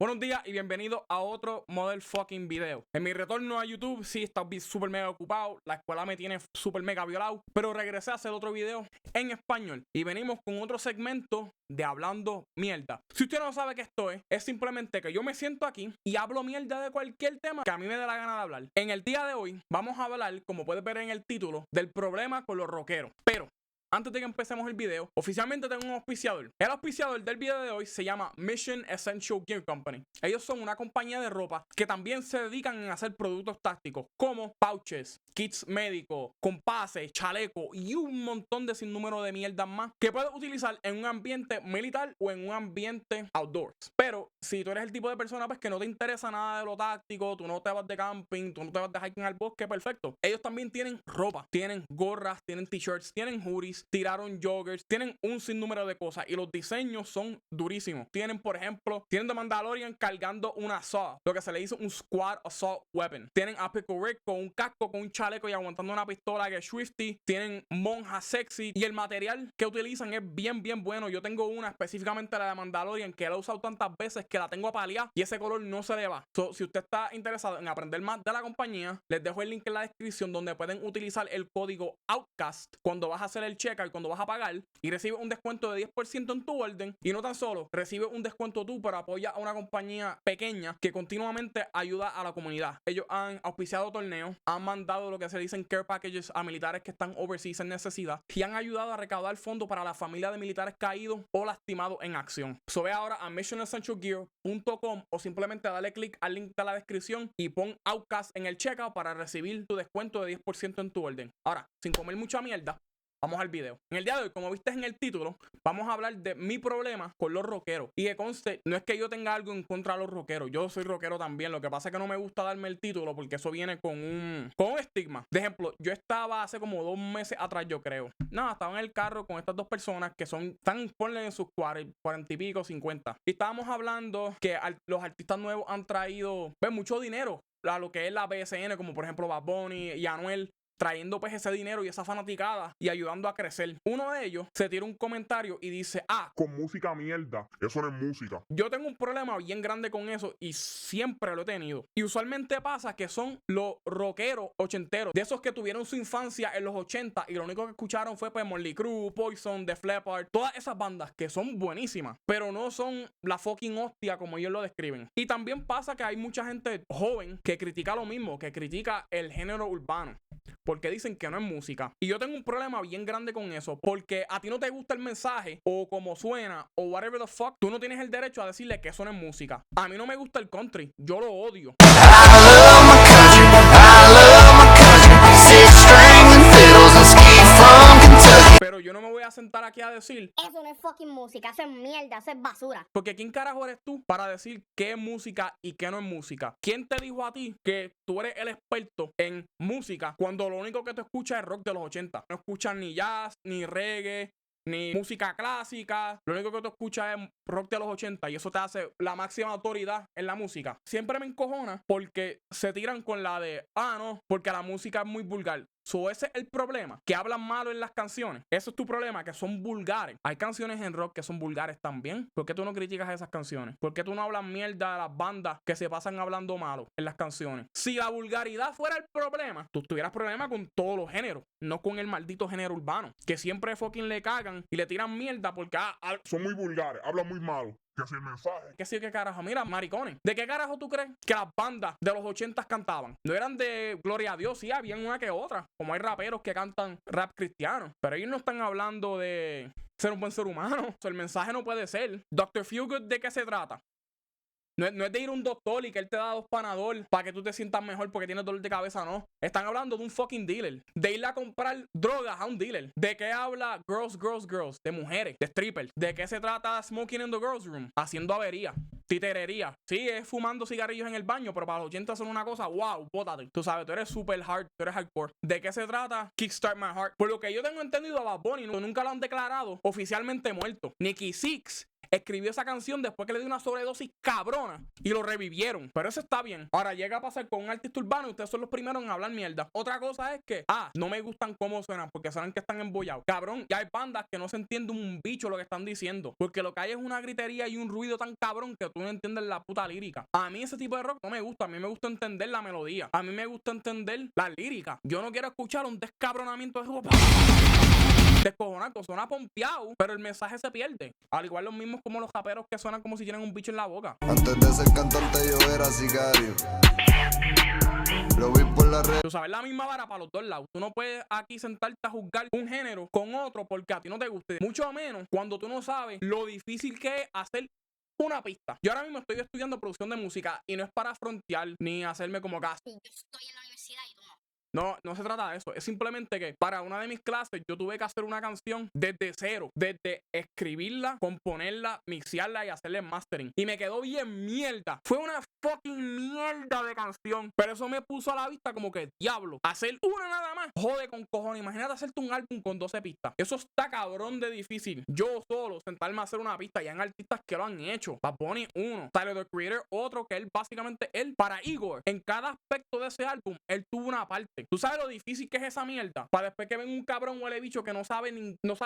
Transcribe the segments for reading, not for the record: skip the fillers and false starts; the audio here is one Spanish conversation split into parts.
Buenos días y bienvenidos a otro motherfucking video. En mi retorno a YouTube, sí, estaba súper mega ocupado. La escuela me tiene súper mega violado. Pero regresé a hacer otro video en español. Y venimos con otro segmento de Hablando Mierda. Si usted no sabe qué esto es simplemente que yo me siento aquí y hablo mierda de cualquier tema que a mí me dé la gana de hablar. En el día de hoy vamos a hablar, como puedes ver en el título, del problema con los rockeros. Pero antes de que empecemos el video, oficialmente tengo un auspiciador. El auspiciador del video de hoy se llama Mission Essential Gear Company. Ellos son una compañía de ropa que también se dedican a hacer productos tácticos como pouches, kits médicos, compases, chalecos y un montón de sinnúmero de mierdas más que puedes utilizar en un ambiente militar o en un ambiente outdoors. Pero si tú eres el tipo de persona pues que no te interesa nada de lo táctico, tú no te vas de camping, tú no te vas de hiking al bosque, perfecto. Ellos también tienen ropa, tienen gorras, tienen t-shirts, tienen hoodies, tiraron joggers, tienen un sinnúmero de cosas y los diseños son durísimos. Tienen, por ejemplo, tienen The Mandalorian cargando una saw, lo que se le dice un Squad Assault Weapon. Tienen a Pico Rick con un casco, con un chaleco y aguantando una pistola que es Swifty. Tienen monja sexy y el material que utilizan es bien bueno. Yo tengo una específicamente la de Mandalorian que la he usado tantas veces que la tengo apaleada y ese color no se le va. Si usted está interesado en aprender más de la compañía, les dejo el link en la descripción donde pueden utilizar el código OUTCAST cuando vas a hacer el checkout, cuando vas a pagar, y recibes un descuento de 10% en tu orden. Y no tan solo, recibes un descuento tú, pero apoya a una compañía pequeña que continuamente ayuda a la comunidad. Ellos han auspiciado torneos, han mandado lo que se dicen care packages a militares que están overseas en necesidad y han ayudado a recaudar fondos para la familia de militares caídos o lastimados en acción. Ve ahora a missionessentialgear.com o simplemente dale click al link de la descripción y pon OUTCAST en el checkout para recibir tu descuento de 10% en tu orden. Ahora, sin comer mucha mierda, vamos al video. En el día de hoy, como viste en el título, vamos a hablar de mi problema con los rockeros. Y que conste, no es que yo tenga algo en contra de los rockeros. Yo soy rockero también. Lo que pasa es que no me gusta darme el título porque eso viene con un estigma. De ejemplo, yo estaba hace como 2 meses atrás, yo creo. Nada, estaba en el carro con estas dos personas que ponle en sus 40 y pico, 50. Y estábamos hablando que los artistas nuevos han traído mucho dinero a lo que es la BSN, como por ejemplo Bad Bunny y Anuel, trayendo pues ese dinero y esa fanaticada y ayudando a crecer. Uno de ellos se tira un comentario y dice: con música mierda, eso no es música. Yo tengo un problema bien grande con eso y siempre lo he tenido. Y usualmente pasa que son los rockeros ochenteros, de esos que tuvieron su infancia en los 80 y lo único que escucharon fue pues Motley Crue, Poison, Def Leppard, todas esas bandas que son buenísimas, pero no son la fucking hostia como ellos lo describen. Y también pasa que hay mucha gente joven que critica lo mismo, que critica el género urbano, porque dicen que no es música. Y yo tengo un problema bien grande con eso, porque a ti no te gusta el mensaje o como suena o whatever the fuck, tú no tienes el derecho a decirle que eso no es música. A mí no me gusta el country, yo lo odio. Pero yo no me voy a sentar aquí a decir eso no es fucking música, eso es mierda, eso es basura. Porque ¿quién carajo eres tú para decir qué es música y qué no es música? ¿Quién te dijo a ti que tú eres el experto en música cuando lo único que te escuchas es rock de los 80? No escuchas ni jazz, ni reggae, ni música clásica. Lo único que tú escuchas es rock de los 80 y eso te hace la máxima autoridad en la música. Siempre me encojona porque se tiran con la de no, porque la música es muy vulgar. Ese es el problema, que hablan malo en las canciones. Eso es tu problema, que son vulgares. Hay canciones en rock que son vulgares también. ¿Por qué tú no criticas esas canciones? ¿Por qué tú no hablas mierda de las bandas que se pasan hablando malo en las canciones? Si la vulgaridad fuera el problema, tú tuvieras problema con todos los géneros, no con el maldito género urbano, que siempre fucking le cagan y le tiran mierda porque Son muy vulgares, hablan muy malo. Que si el mensaje. ¿Qué sí, qué carajo? Mira, maricones. ¿De qué carajo tú crees que las bandas de los 80 cantaban? No eran de gloria a Dios, sí, habían una que otra. Como hay raperos que cantan rap cristiano. Pero ellos no están hablando de ser un buen ser humano. O sea, el mensaje no puede ser. Dr. Feelgood, ¿de qué se trata? No es de ir a un doctor y que él te da 2 Panadol para que tú te sientas mejor porque tienes dolor de cabeza, no. Están hablando de un fucking dealer. De ir a comprar drogas a un dealer. ¿De qué habla Girls? De mujeres, de strippers. ¿De qué se trata Smoking in the Girls Room? Haciendo avería, titerería. Sí, es fumando cigarrillos en el baño, pero para los 80 son una cosa, wow, bótate. Tú sabes, tú eres super hard, tú eres hardcore. ¿De qué se trata Kickstart My Heart? Por lo que yo tengo entendido, a Bad Bunny nunca lo han declarado oficialmente muerto. Nicky Six escribió esa canción después que le dio una sobredosis cabrona y lo revivieron. Pero eso está bien. Ahora llega a pasar con un artista urbano y ustedes son los primeros en hablar mierda. Otra cosa es que, no me gustan cómo suenan porque saben que están embollados. Cabrón, ya hay bandas que no se entiende un bicho lo que están diciendo. Porque lo que hay es una gritería y un ruido tan cabrón que tú no entiendes la puta lírica. A mí ese tipo de rock no me gusta. A mí me gusta entender la melodía. A mí me gusta entender la lírica. Yo no quiero escuchar un descabronamiento de eso. Descojonaco, suena pompeado, pero el mensaje se pierde. Al igual los mismos como los raperos que suenan como si tienen un bicho en la boca. Antes de ser cantante yo era sicario. Lo vi por la red. Tú sabes, la misma vara para los dos lados. Tú no puedes aquí sentarte a juzgar un género con otro porque a ti no te guste. Mucho menos cuando tú no sabes lo difícil que es hacer una pista. Yo ahora mismo estoy estudiando producción de música y no es para frontear ni hacerme como gas. Sí, yo estoy en la universidad y tú no. No se trata de eso. Es simplemente que para una de mis clases yo tuve que hacer una canción desde cero. Desde escribirla, componerla, mixearla y hacerle mastering. Y me quedó bien mierda. Fue una fucking mierda de canción. Pero eso me puso a la vista como que, diablo, hacer una nada más. Jode con cojones. Imagínate hacerte un álbum con 12 pistas. Eso está cabrón de difícil. Yo solo sentarme a hacer una pista. Ya hay artistas que lo han hecho. Bad Bunny, uno. Tyler, the Creator, otro. Que él básicamente, para Igor, en cada aspecto de ese álbum, él tuvo una parte. ¿Tú sabes lo difícil que es esa mierda? Para después que ven un cabrón huele bicho que no sabe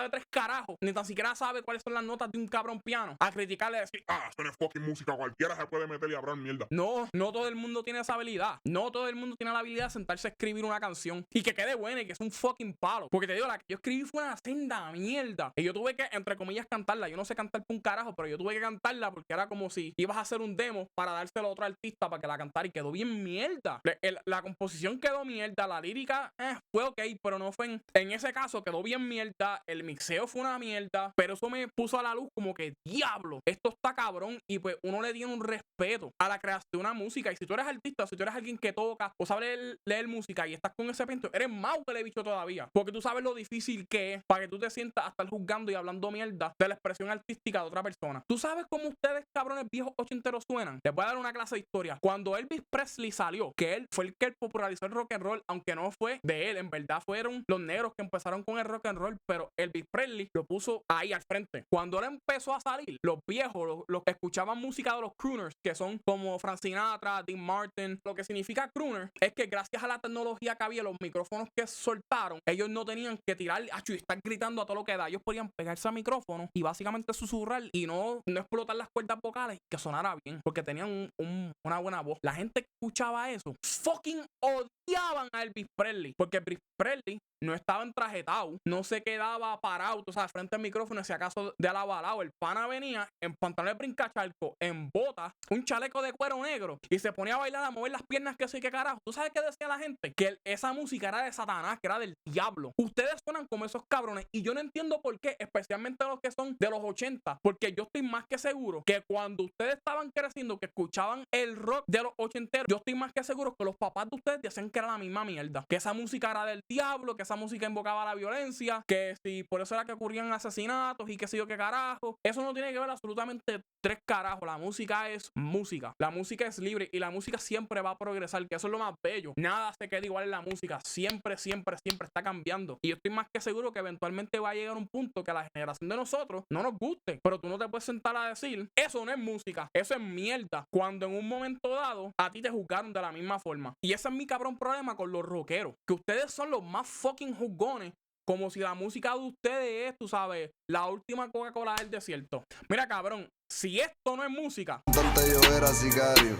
tres carajos, ni tan siquiera sabe cuáles son las notas de un cabrón piano, a criticarle y decir, Eso no es fucking música. Cualquiera se puede meter y hablar mierda. no todo el mundo tiene esa habilidad. No todo el mundo tiene la habilidad de sentarse a escribir una canción y que quede buena y que es un fucking palo. Porque te digo, la que yo escribí fue una senda mierda. Y yo tuve que, entre comillas, cantarla. Yo no sé cantar por un carajo, pero yo tuve que cantarla porque era como si ibas a hacer un demo para dárselo a otro artista para que la cantara y quedó bien mierda. La composición quedó mierda, la lírica fue ok, pero no fue en ese caso quedó bien mierda, el mixeo fue una mierda, pero eso me puso a la luz como que diablo, esto está cabrón y pues uno le tiene un respeto a la creación de una música y si tú eres artista, si tú eres alguien que toca o sabes leer música y estás con ese pento, eres más que le he dicho todavía, porque tú sabes lo difícil que es para que tú te sientas a estar juzgando y hablando mierda de la expresión artística de otra persona. ¿Tú sabes cómo ustedes cabrones viejos ochenteros suenan? Les voy a dar una clase de historia. Cuando Elvis Presley salió, que él fue el que popularizó el rock and roll, aunque no fue de él, en verdad fueron los negros que empezaron con el rock and roll, pero Elvis Presley lo puso ahí al frente. Cuando él empezó a salir, los viejos, los que escuchaban música de los crooners, que son como Frank Sinatra, Dean Martin, lo que significa crooner es que gracias a la tecnología que había, los micrófonos que soltaron, ellos no tenían que tirar y estar gritando a todo lo que da. Ellos podían pegarse al micrófono y básicamente susurrar y no explotar las cuerdas vocales, que sonara bien, porque tenían una buena voz. La gente que escuchaba eso fucking odiaban a Elvis Presley, porque Elvis Presley no estaba entrajetado, no se quedaba parado, o sea, frente al micrófono, si acaso de alabalado. El pana venía en pantalón de brincachalco, en botas, un chaleco de cuero negro y se ponía a bailar, a mover las piernas, que sí, que carajo. ¿Tú sabes qué decía la gente? Que esa música era de Satanás, que era del diablo. Ustedes suenan como esos cabrones y yo no entiendo por qué, especialmente los que son de los 80, porque yo estoy más que seguro que cuando ustedes estaban creciendo, que escuchaban el rock de los ochenteros, yo estoy más que seguro que los papás de ustedes decían que era la misma mierda, que esa música era del diablo, que esa música invocaba la violencia, que si por eso era que ocurrían asesinatos y qué sé yo qué carajo. Eso no tiene que ver absolutamente tres carajos. La música es música, la música es libre y la música siempre va a progresar, que eso es lo más bello. Nada se queda igual en la música, siempre está cambiando y yo estoy más que seguro que eventualmente va a llegar un punto que a la generación de nosotros no nos guste, pero tú no te puedes sentar a decir eso no es música, eso es mierda, cuando en un momento dado a ti te juzgaron de la misma forma. Y ese es mi cabrón problema con los rockeros, que ustedes son los más fucking juzgones, como si la música de ustedes es, tú sabes, la última Coca-Cola del desierto. Mira, cabrón, si esto no es música, Antes yo era sicario.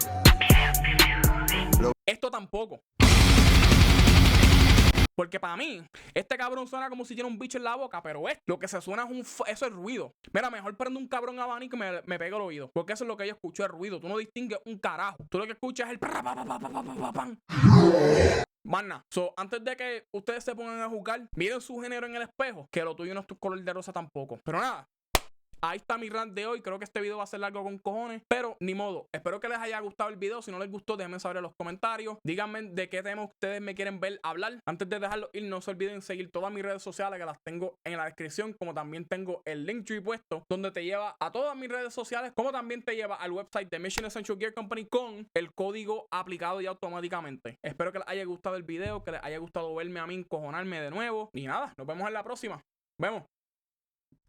esto tampoco. Porque para mí, este cabrón suena como si tiene un bicho en la boca, pero lo que se suena es eso es ruido. Mira, mejor prendo un cabrón abanico y me pego el oído. Porque eso es lo que yo escucho, el ruido. Tú no distingues un carajo. Tú lo que escuchas es el pam. Mana, antes de que ustedes se pongan a juzgar, miren su género en el espejo, que lo tuyo no es tu color de rosa tampoco. Pero nada, ahí está mi rant de hoy. Creo que este video va a ser largo con cojones, pero ni modo. Espero que les haya gustado el video. Si no les gustó, déjenme saber en los comentarios. Díganme de qué tema ustedes me quieren ver hablar. Antes de dejarlo ir, no se olviden seguir todas mis redes sociales, que las tengo en la descripción, como también tengo el Linktree puesto, donde te lleva a todas mis redes sociales, como también te lleva al website de Mission Essential Gear Company con el código aplicado ya automáticamente. Espero que les haya gustado el video, que les haya gustado verme a mí encojonarme de nuevo. Y nada, nos vemos en la próxima. Vemos.